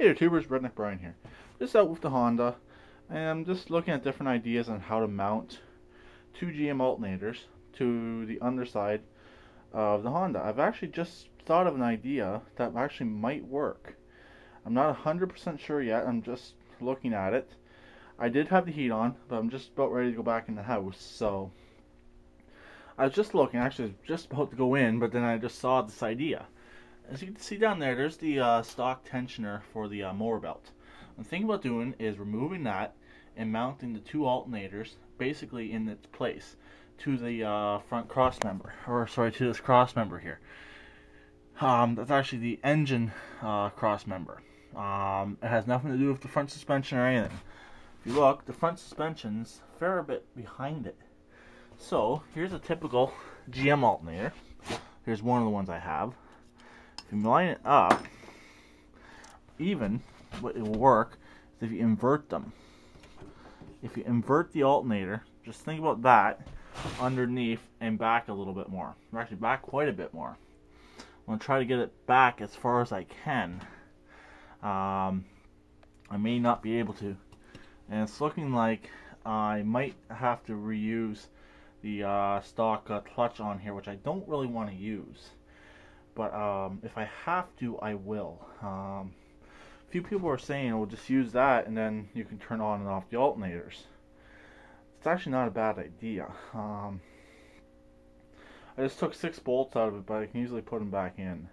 Hey there, tubers, Redneck Brian here. Just out with the Honda, and I'm just looking at different ideas on how to mount two GM alternators to the underside of the Honda. I've actually just thought of an idea that actually might work. I'm not 100% sure yet, I'm just looking at it. I did have the heat on, but I'm just about ready to go back in the house, so I was just looking, actually I was just about to go in, but then I just saw this idea. As you can see down there, there's the stock tensioner for the mower belt. What I'm thinking about doing is removing that and mounting the two alternators basically in its place to the front cross member, or sorry, to this cross member here. That's actually the engine cross member. It has nothing to do with the front suspension or anything. If you look, the front suspension's a fair bit behind it. So here's a typical GM alternator. Here's one of the ones I have. If you line it up, even what it will work is if you invert them. If you invert the alternator, just think about that underneath and back a little bit more. Actually, back quite a bit more. I'm going to try to get it back as far as I can. I may not be able to. And it's looking like I might have to reuse the stock clutch on here, which I don't really want to use. But if I have to, I will. A few people are saying, well, just use that and then you can turn on and off the alternators. It's actually not a bad idea. I just took 6 bolts out of it, but I can easily put them back in.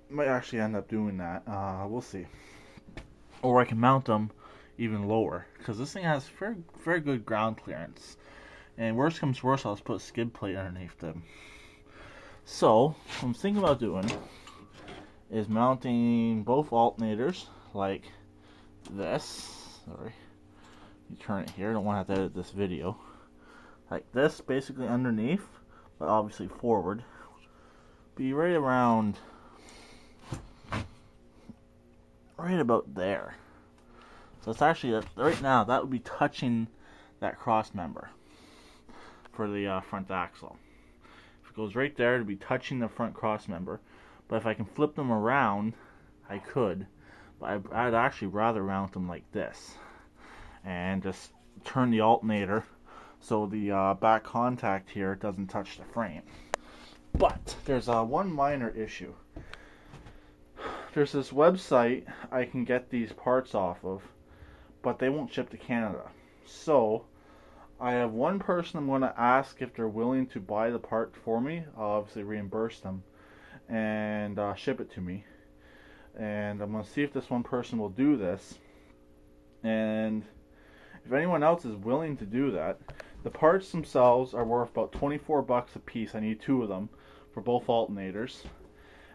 Might actually end up doing that. We'll see. Or I can mount them even lower, because this thing has very, very good ground clearance. And worst comes worst, I'll just put a skid plate underneath them. So, what I'm thinking about doing is mounting both alternators like this. Sorry, you turn it here. I don't want to have to edit this video. Like this, basically underneath, but obviously forward. Be right around, right about there. So it's actually, right now, that would be touching that cross member for the front axle. If it goes right there, it'd be touching the front cross member. But if I can flip them around, I could. But I'd actually rather mount them like this. And just turn the alternator so the back contact here doesn't touch the frame. But there's one minor issue. There's this website I can get these parts off of, but they won't ship to Canada. So I have one person I'm going to ask if they're willing to buy the part for me. I'll obviously reimburse them and ship it to me. And I'm going to see if this one person will do this. And if anyone else is willing to do that, the parts themselves are worth about 24 bucks a piece. I need 2 of them for both alternators.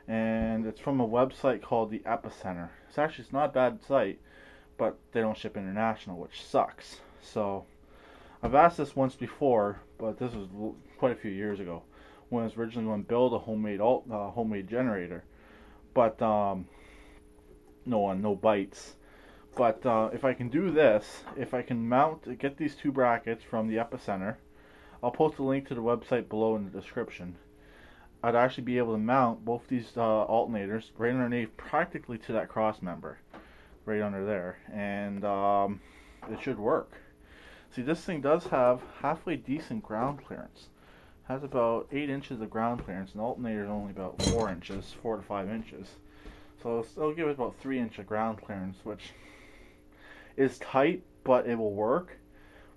And it's from a website called the Epicenter. It's not a bad site, but they don't ship international, which sucks. So I've asked this once before, but this was quite a few years ago when I was originally going to build a homemade generator. But no bites. But if I can do this, if I can get these 2 brackets from the Epicenter, I'll post a link to the website below in the description. I'd actually be able to mount both these alternators right underneath, practically to that cross member, right under there, and it should work. See, this thing does have halfway decent ground clearance. It has about 8 inches of ground clearance, and the alternator is only about 4 inches, 4 to 5 inches. So it'll give it about 3 inches of ground clearance, which is tight, but it will work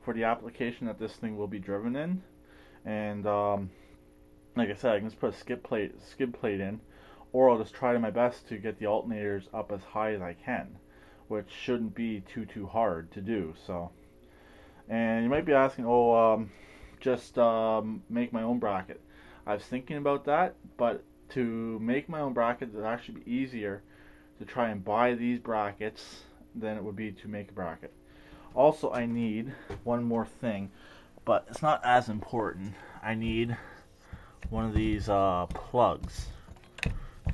for the application that this thing will be driven in. And like I said, I can just put a skid plate in, or I'll just try my best to get the alternators up as high as I can, which shouldn't be too hard to do. So, and you might be asking, just make my own bracket. I was thinking about that, but to make my own bracket, it would actually be easier to try and buy these brackets than it would be to make a bracket. Also, I need one more thing, but it's not as important. I need one of these plugs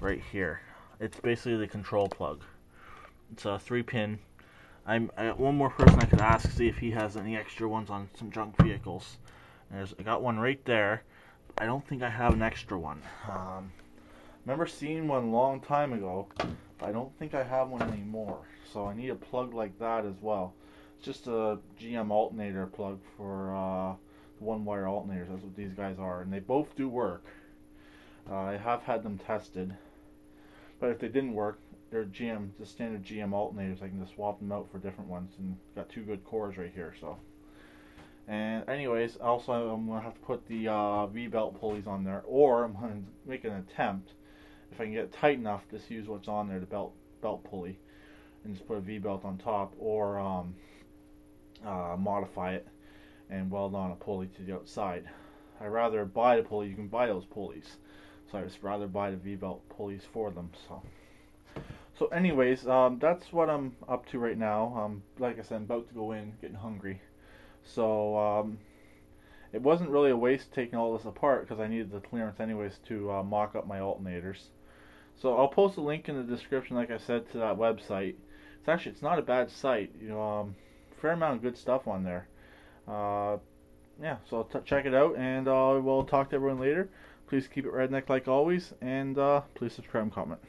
right here. It's basically the control plug. It's a 3-pin. I got one more person I could ask, see if he has any extra ones on some junk vehicles. I got one right there. I don't think I have an extra one. Remember seeing one a long time ago, I don't think I have one anymore, so I need a plug like that as well. It's just a GM alternator plug for one wire alternators. That's what these guys are, and they both do work. I have had them tested, but if they didn't work, they're just standard GM alternators. I can just swap them out for different ones, and got two good cores right here. So, and anyways, also I'm gonna have to put the V-belt pulleys on there, or I'm gonna make an attempt, if I can get it tight enough, just use what's on there, the belt pulley, and just put a V-belt on top, or modify it and weld on a pulley to the outside. I'd rather buy the pulley. You can buy those pulleys, so I'd just rather buy the V-belt pulleys for them. So anyways, that's what I'm up to right now. Like I said, I'm about to go in, getting hungry. So it wasn't really a waste taking all this apart because I needed the clearance anyways to mock up my alternators. So I'll post a link in the description, like I said, to that website. It's not a bad site. Fair amount of good stuff on there. Yeah, so check it out, and we'll talk to everyone later. Please keep it redneck like always, and please subscribe and comment.